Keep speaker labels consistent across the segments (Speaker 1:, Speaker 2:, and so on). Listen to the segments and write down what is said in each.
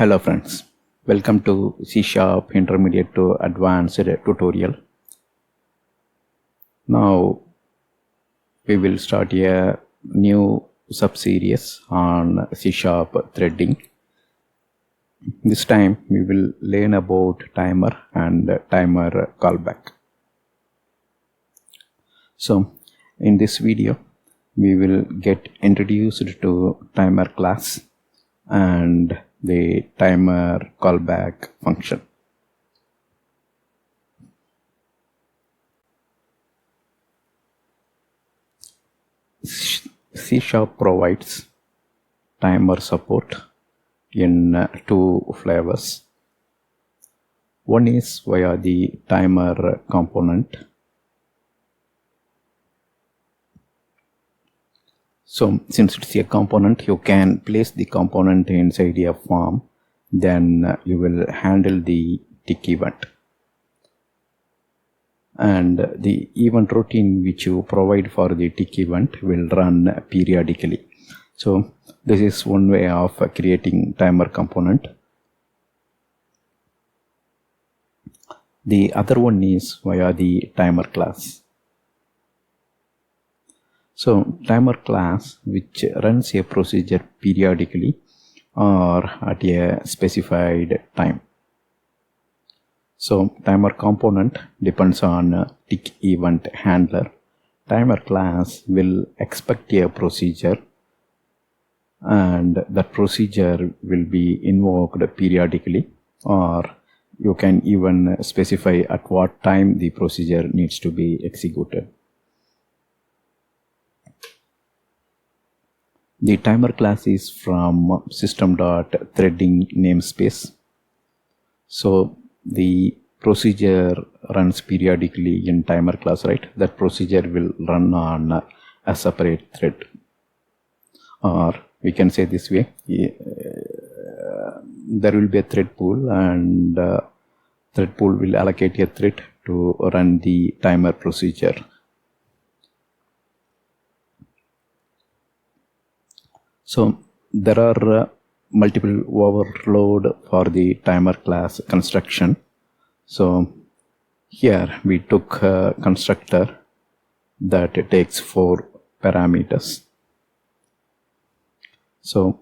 Speaker 1: Hello friends, welcome to C# Intermediate to Advanced tutorial. Now we will start a new sub-series on C# threading. This time we will learn about timer and timer callback. So in this video we will get introduced to timer class and the timer callback function. C# provides timer support in two flavors. One is via the timer component. So since it's a component, you can place the component inside a form, then you will handle the tick event. And the event routine which you provide for the tick event will run periodically. So this is one way of creating timer component. The other one is via the timer class. So timer class which runs a procedure periodically or at a specified time. So timer component depends on tick event handler. Timer class will expect a procedure and that procedure will be invoked periodically, or you can even specify at what time the procedure needs to be executed. The timer class is from System.Threading namespace. So the procedure runs periodically in timer class, right? That procedure will run on a separate thread. Or we can say this way, there will be a thread pool and thread pool will allocate a thread to run the timer procedure. So there are multiple overload for the timer class construction. So here we took a constructor that takes 4 parameters. So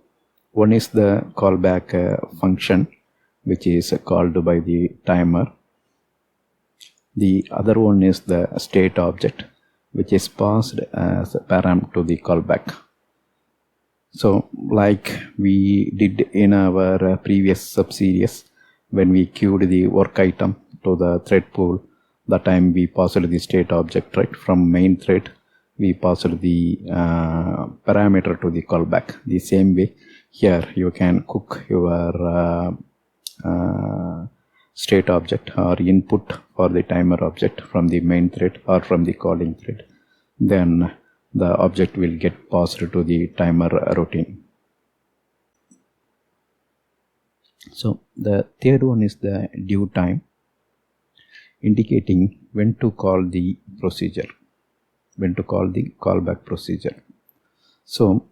Speaker 1: one is the callback function which is called by the timer. The other one is the state object which is passed as a param to the callback. So like we did in our previous sub-series, when we queued the work item to the thread pool, that time we passed the state object, right? From main thread we passed the parameter to the callback. The same way here you can cook your state object or input for the timer object from the main thread or from the calling thread. Then the object will get passed to the timer routine. So the third one is the due time, indicating when to call the procedure, when to call the callback procedure. So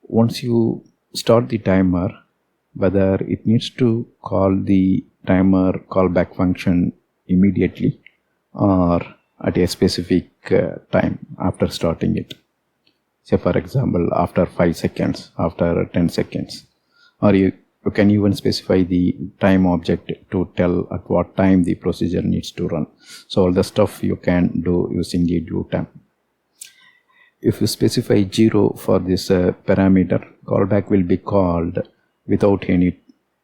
Speaker 1: once you start the timer, whether it needs to call the timer callback function immediately or at a specific time after starting it. Say for example after 5 seconds, after 10 seconds, or you can even specify the time object to tell at what time the procedure needs to run. So all the stuff you can do using the due time. If you specify 0 for this parameter, callback will be called without any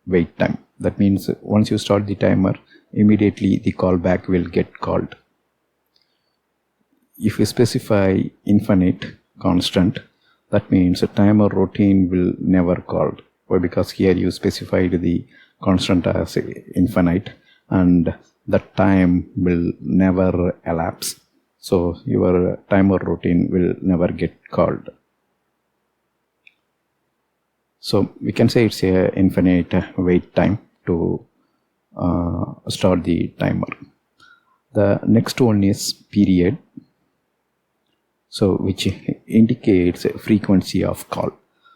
Speaker 1: wait time. That means once you start the timer, immediately the callback will get called. If you specify infinite constant, that means a timer routine will never called. Why? Because here you specified the constant as infinite and that time will never elapse. So your timer routine will never get called. So we can say it's a infinite wait time to start the timer. The next one is period. So which indicates frequency of call.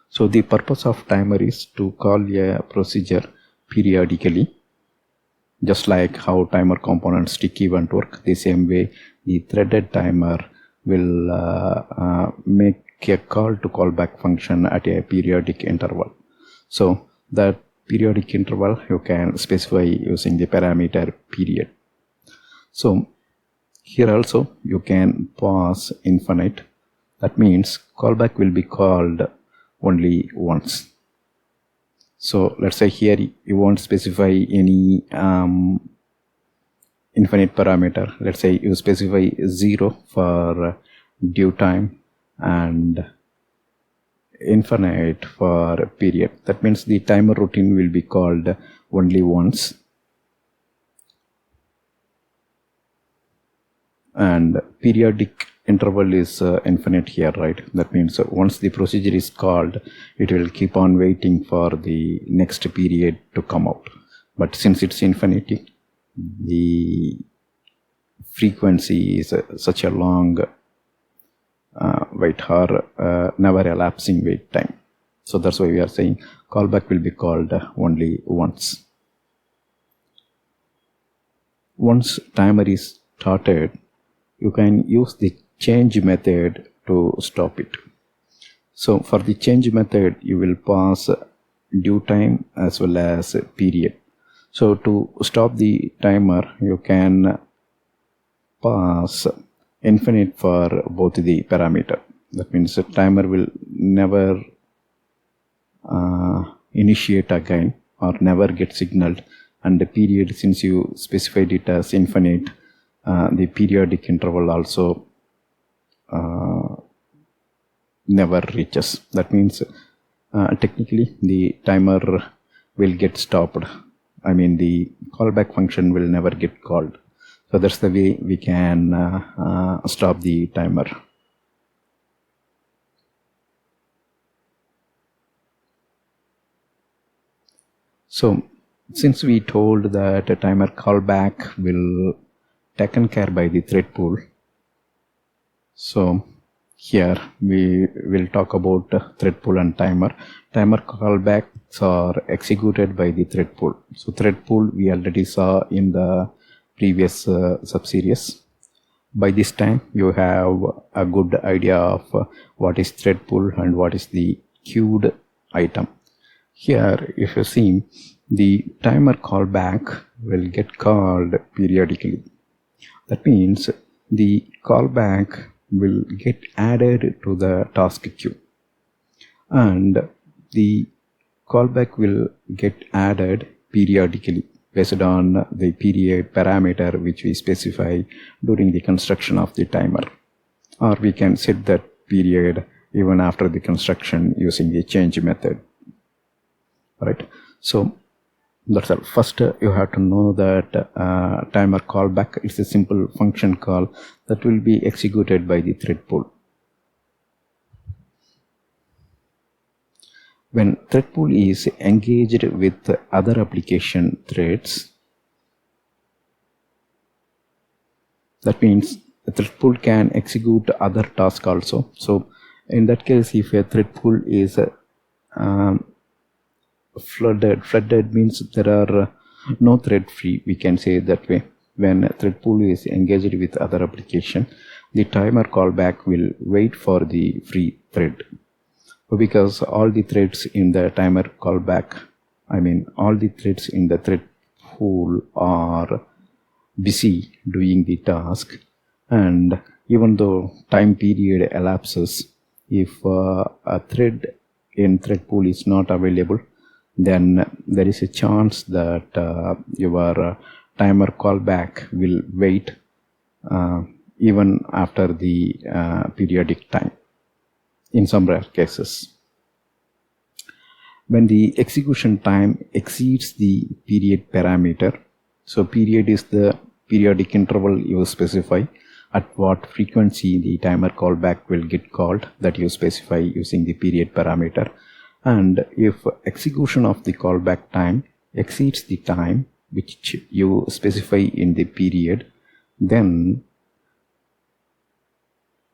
Speaker 1: So the purpose of timer is to call a procedure periodically, just like how timer component stick event work. The same way the threaded timer will make a call to callback function at a periodic interval. So that periodic interval you can specify using the parameter period. So here also you can pass infinite. That means callback will be called only once. So let's say here you won't specify any infinite parameter. Let's say you specify 0 for due time and infinite for period. That means the timer routine will be called only once, and periodic interval is infinite here, right? That means once the procedure is called, it will keep on waiting for the next period to come out. But since it's infinity, the frequency is such a long wait or never elapsing wait time. So that's why we are saying callback will be called only once. Once timer is started, you can use the change method to stop it. So for the change method, you will pass due time as well as period. So to stop the timer, you can pass infinite for both the parameter. That means the timer will never initiate again or never get signaled, and the period, since you specified it as infinite, the periodic interval also never reaches. That means technically the timer will get stopped. I mean, the callback function will never get called. So that's the way we can stop the timer. So since we told that a timer callback will taken care by the ThreadPool, so here we will talk about ThreadPool and timer. Timer callbacks are executed by the ThreadPool. So ThreadPool we already saw in the previous subseries. By this time you have a good idea of what is ThreadPool and what is the queued item. Here if you see, the timer callback will get called periodically. That means the callback will get added to the task queue, and the callback will get added periodically based on the period parameter which we specify during the construction of the timer, or we can set that period even after the construction using the change method. Right. So that's all. First you have to know that timer callback is a simple function call that will be executed by the ThreadPool. When ThreadPool is engaged with other application threads, that means the ThreadPool can execute other tasks also. So in that case, if a ThreadPool is flooded means there are no thread free, we can say that way. When ThreadPool is engaged with other application, the timer callback will wait for the free thread, because all the threads in the timer callback, I mean all the threads in the ThreadPool are busy doing the task, and even though time period elapses, if a thread in ThreadPool is not available, then there is a chance that your timer callback will wait even after the periodic time in some rare cases. When the execution time exceeds the period parameter, so period is the periodic interval you specify at what frequency the timer callback will get called, that you specify using the period parameter. And if execution of the callback time exceeds the time which you specify in the period, then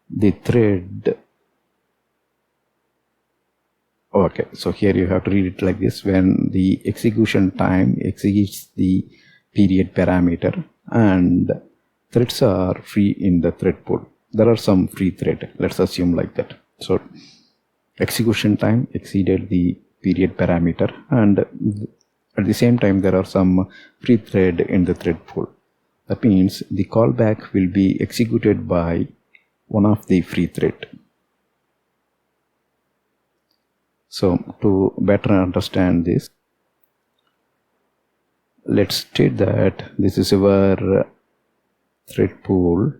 Speaker 1: the thread Okay, so here you have to read it like this: when the execution time exceeds the period parameter and threads are free in the thread pool. There are some free thread, let's assume like that. So execution time exceeded the period parameter, and at the same time there are some free thread in the thread pool. That means the callback will be executed by one of the free thread. So to better understand this, let's state that this is our thread pool,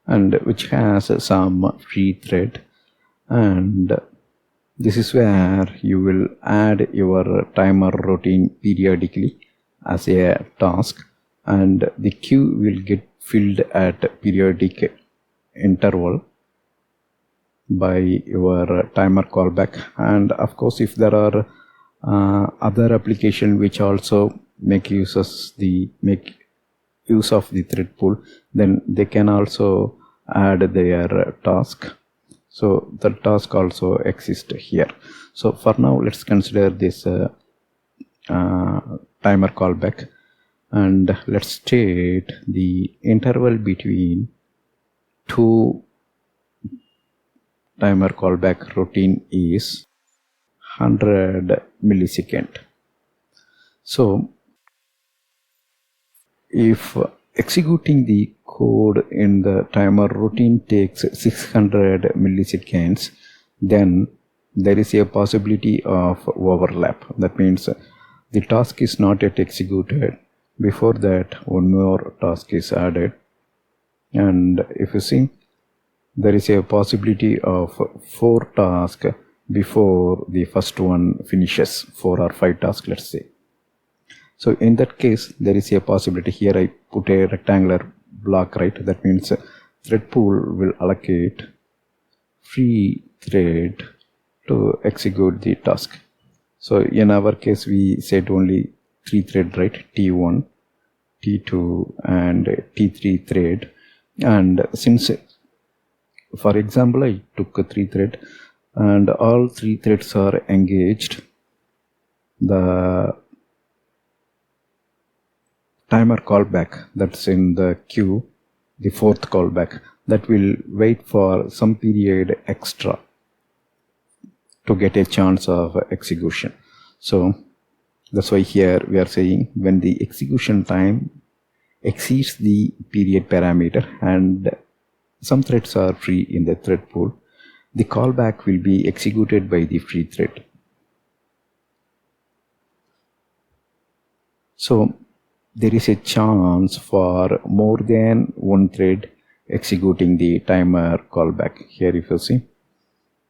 Speaker 1: and which has some free thread, and this is where you will add your timer routine periodically as a task, and the queue will get filled at periodic interval by your timer callback. And of course, if there are other applications which also make use of the thread pool, then they can also add their task. So the task also exists here. So for now, let's consider this timer callback, and let's state the interval between two timer callback routine is 100 millisecond. So if executing the code in the timer routine takes 600 milliseconds, then there is a possibility of overlap. That means the task is not yet executed. Before that, one more task is added, and if you see, there is a possibility of 4 tasks before the first one finishes, 4 or 5 tasks, let's say. So in that case, there is a possibility. Here I put a rectangular block, right? That means ThreadPool will allocate free thread to execute the task. So in our case, we set only 3 thread, right? T1, T2 and T3 thread. And since, for example, I took a 3 thread and all 3 threads are engaged, the timer callback that's in the queue, the 4th callback, that will wait for some period extra to get a chance of execution. So that's why here we are saying when the execution time exceeds the period parameter and some threads are free in the thread pool, the callback will be executed by the free thread. So there is a chance for more than one thread executing the timer callback. Here if you see,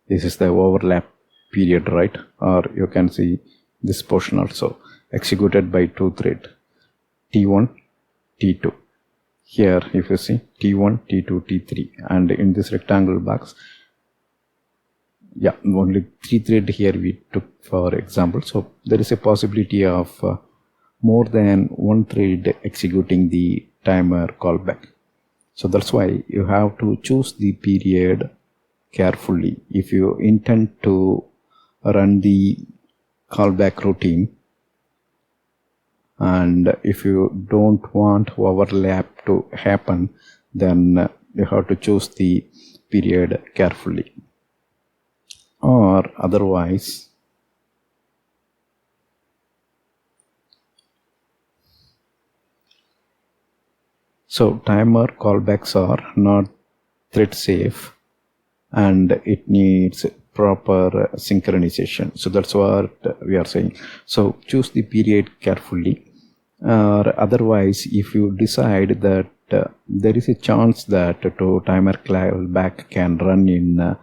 Speaker 1: this is the overlap period, right? Or you can see this portion also executed by 2 threads, T1, T2. Here if you see T1, T2, T3, and in this rectangle box, yeah, only 3 threads here we took for example. So there is a possibility of more than one thread executing the timer callback. So that's why you have to choose the period carefully if you intend to run the callback routine, and if you don't want overlap to happen, then you have to choose the period carefully, or otherwise so timer callbacks are not thread safe and it needs proper synchronization. So that's what we are saying. So choose the period carefully, or otherwise if you decide that there is a chance that timer callback can run in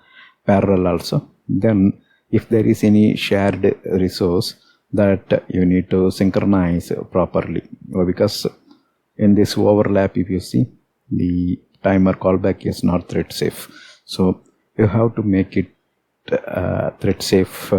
Speaker 1: parallel also, then if there is any shared resource that you need to synchronize properly, because in this overlap, if you see, the timer callback is not thread safe. So you have to make it thread safe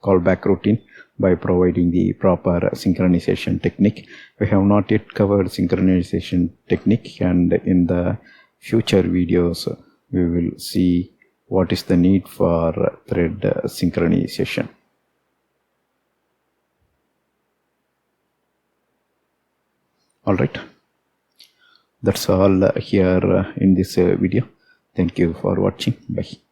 Speaker 1: callback routine by providing the proper synchronization technique. We have not yet covered synchronization technique, and in the future videos we will see what is the need for thread synchronization. All right, that's all here in this video. Thank you for watching. Bye.